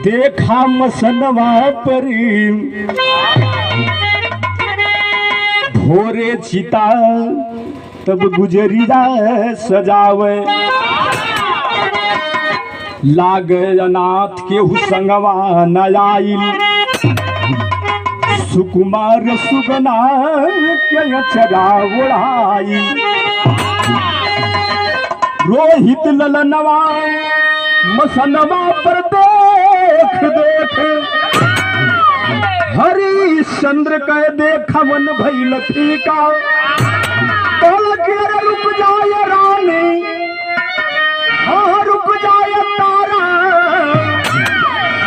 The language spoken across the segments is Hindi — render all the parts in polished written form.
देखा मसनवा परी भोरे चिता तब गुजरिया सजावे लागे अनाथ केहू संगवा न आइल सुकुमार सुगना के चरा उड़ाई रोहित ललनवा मसनवा पर देख देख हरिश्चंद्र कह देखा मन भइल फीका कल के रुक जाए रानी हाँ रुक जाए तारा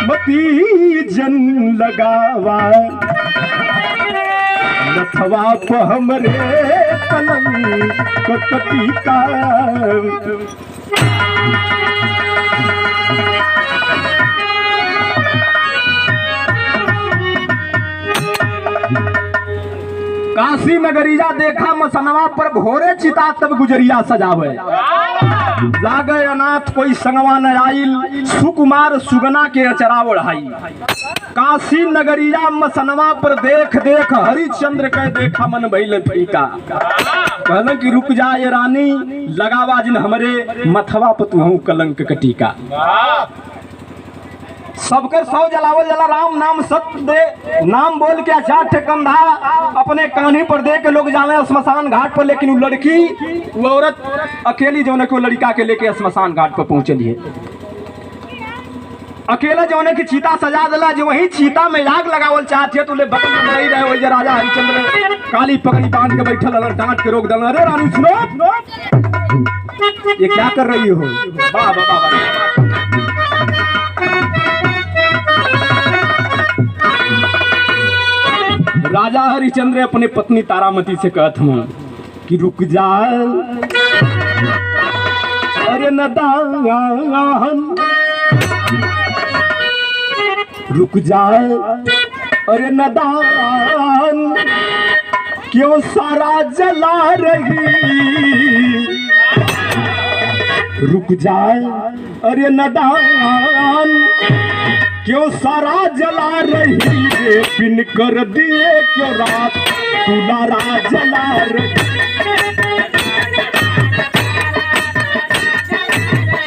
मती जन लगावा नथवा पे हमरे कलंक कटीका काशी नगरिया देखा मसनवा पर घोरे चिता तब गुजरिया सजावे लागे अनाथ कोई संगवा न आइल सुकुमार सुगना के अचरा ओढ़ाई काशी नगरिया मसनवा पर देख देख हरिश्चंद्र कह देखा मन भइल फीका कहलन कि रुक जाए रानी लगावा जिन हमरे मथवा पर तुहू कलंक कटीका सबके सौ जलावल जला राम नाम सत्य दे नाम बोल के अचार कंधा अपने कान्ही पर दे के लोग जावे स्मशान घाट पर लेकिन वो लड़की वो औरत अकेली जो को लड़का के लेके स्मशान घाट पर पहुंचली है अकेला जो की चीता सजा दिला जो वही चीता में आग लगावल चाहते तो ले बटन में नहीं रहे वही राजा हरिश्चंद्र काली पगड़ी बांध के बैठल डांट के रोक दिला अरे रानी सुनो ये क्या कर रही हो वाह वाह वाह राजा हरिश्चंद्र अपने पत्नी तारामती से कहत हूँ कि रुक जा अरे नदान रुक जा अरे नदान क्यों सारा जला रही रुक जा अरे नदान क्यों सारा जला रही रे पिन कर दिए क्यों रात तुलारा जला रही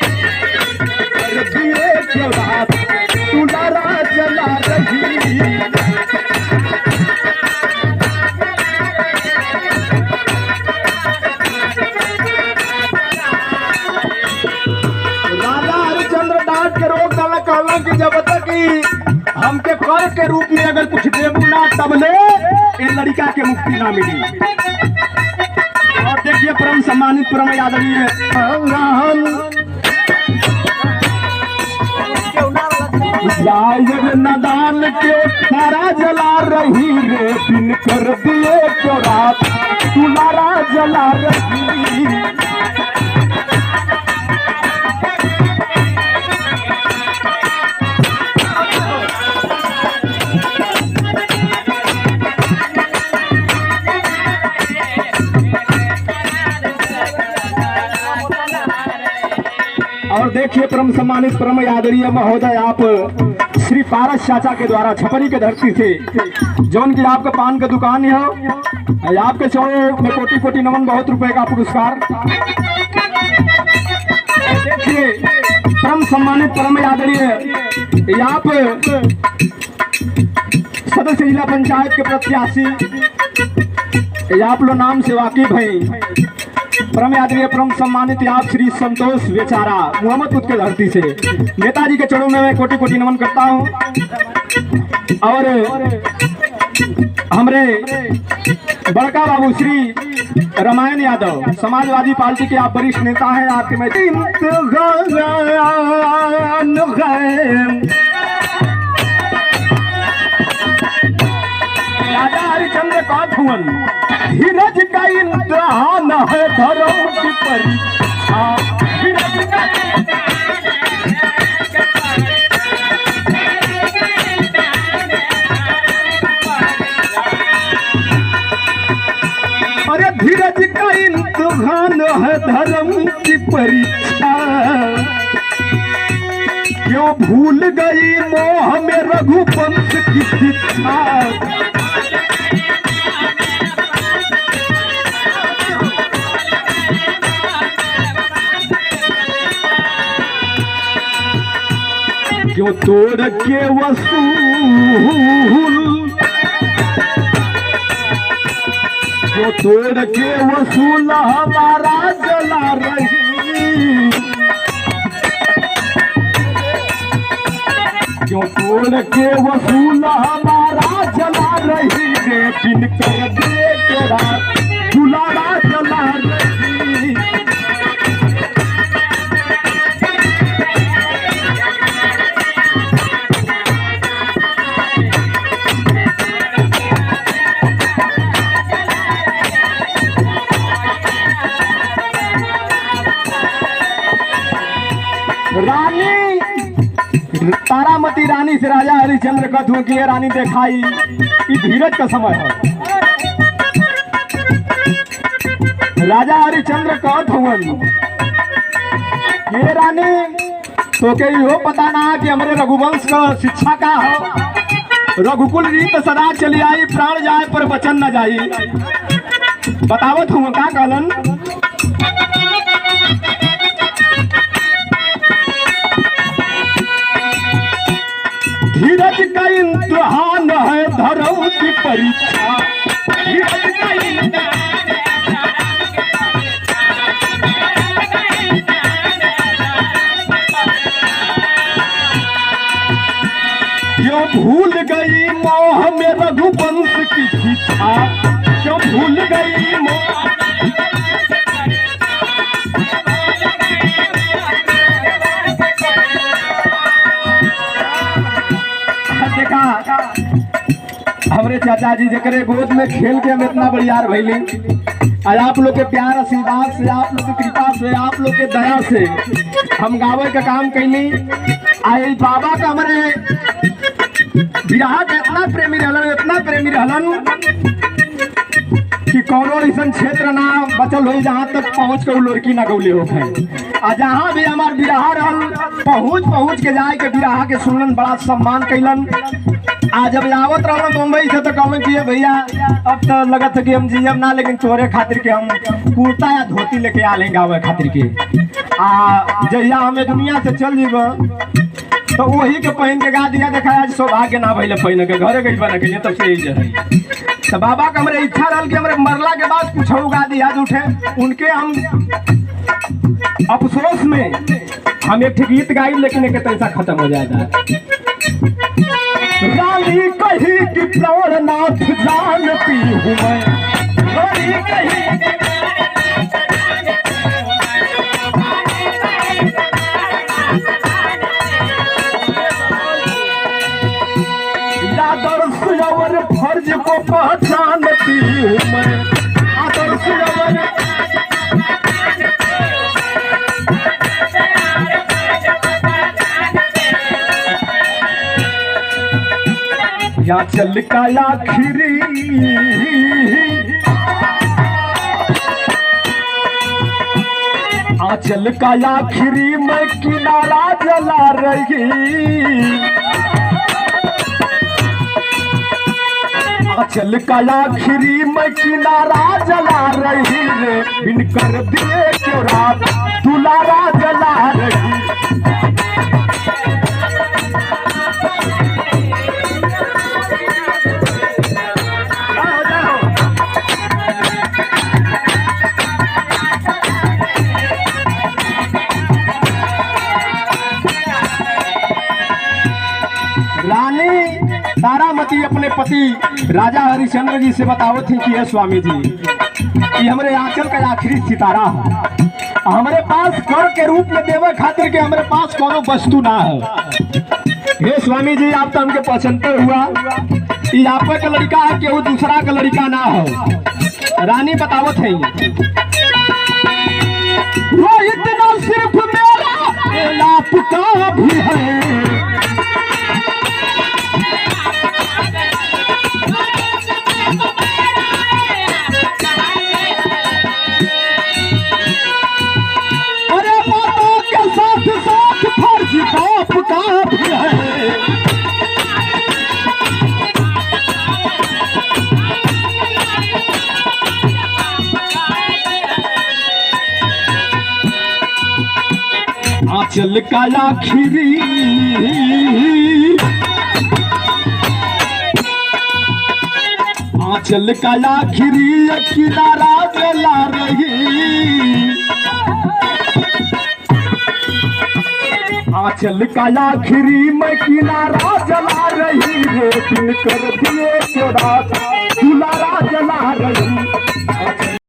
कर दिए क्यों रात तुलारा जला रही राजा हरिश्चंद्र डांट के रोक डाला कहला कि जब तक हमके कर के रूप में अगर कुछ देबू ना तब ले ये लड़का के मुक्ति ना मिली और देखिए परम सम्मानित परम आदरणीय नदान के तारा जला रही रे पिन कर दिए तो रात तुलारा जला रही और देखिए परम सम्मानित परम आदरणीय महोदय आप श्री पारस चाचा के द्वारा छपरी के धरती से जौन की आपका पान का दुकान है आपके चौड़े में कोटि कोटि नमन बहुत रुपए का पुरस्कार देखिए परम सम्मानित परम आदरणीय आप सदस्य जिला पंचायत के प्रत्याशी आप लोग नाम से वाकिफ हैं परम आदरणीय परम सम्मानित आप श्री संतोष बेचारा मोहम्मदपुर के धरती से नेताजी के चरणों में मैं कोटि कोटि नमन करता हूं और हमरे बड़का बाबू श्री रामायण यादव समाजवादी पार्टी के आप वरिष्ठ नेता हैं आपके मैं राजा हरिश्चंद्र का धुवन धीरज का इम्तिहान है धर्म की परीक्षा अरे धीरज का इम्तिहान है धर्म की परीक्षा क्यों भूल गई मोह में रघुवंश की शिक्षा। क्यों तोड़ के वसूल, क्यों तोड़ के वसूल हमारा जला रही। क्यों तोड़ के वसूल हमारा जला रही रे, बिन कर दे तेरा दुलारा जला रही। रानी तारामती रानी से राजा हरिश्चंद्र कहत कि रानी देखाई ई धीरज का समय है। राजा हरिश्चंद्र कहत हुवन ये रानी तो के इहो पता ना कि हमरे रघुवंश का शिक्षा का हो। रघुकुल रीत सदा चली आई, प्राण जाए पर वचन न जाई। बतावत हूँ का कहलन, धीरज का इम्तिहान है धर्म की परीक्षा। धीरज का क्यों भूल गई मोह में रघुवंश की शिक्षा। क्यों भूल गई मोह, हमरे चाचा जी जकरे गोद में खेल के हम इतना बड़ियार भैली। आज आप लोग के प्यार आशीर्वाद से, आप लोग की कृपा से, आप लोग के दया से हम गावे का काम कैली। आई बाबा का हमारे बिरहा के इतना प्रेमी रहलन, इतना प्रेमी रहलन कि कौनो ऐसा क्षेत्र ना बचल हो जहाँ तक पहुँच के लड़की ना गौले हो गए। आ जहाँ भी हमार बिरहा रहल पहुँच के जाए के बिरहा के सुनलन, बड़ा सम्मान कैलन। आज जब आवत रहल मुंबई से तो कहलन कि भैया अब तो लगत है कि हम जियम ना, लेकिन तोरे खातिर के हम कुर्ता या धोती लेके आ लेंगे गावे खातिर के। जहिया हमें दुनिया से चल जीब तो वही के पहन के गा दिया। देखा आज सौभाग्य ना भैया पहन के घरे गई बना के तब से यही तो बाबा का हमारे इच्छा रहल कि हमारे मरला के बाद कुछ गा दिया उठे उनके। हम अफसोस में हम एक गीत गाई, लेकिन एक पैसा खत्म हो जाएगा। रानी कही कि प्राणनाथ जानती हूँ मैं, रानी कही आदर्श और फर्ज को पहचानती हूँ मैं। आदर्श और या चल का आखिरी आंचल का आखिरी में किनारा जला रही। आंचल का आखिरी में किनारा जला रही रे, बिन कर दिए क्यों रात दुलारा जला रही। रानी तारामती अपने पति राजा हरिश्चंद्र जी से बतावत थी कि स्वामी जी ये हमारे आंचल का आखिरी सितारा है, हमारे पास कर के रूप में देवे खातिर के हमारे पास कोनो वस्तु ना है। हे स्वामी जी आप तो हमके पसंदते हुआ, ये आप का लड़का है केहू दूसरा का लड़का ना हो। रानी बतावत है वो इतना सिर्फ मेरा आपका भी है। है। आंचल का आखिरी आंचल का आखिरी किनारा जला रही, आंचल का आखिरी में किनारा जला रही रे, दिन कर दिए तो रात दुलारा जला रही।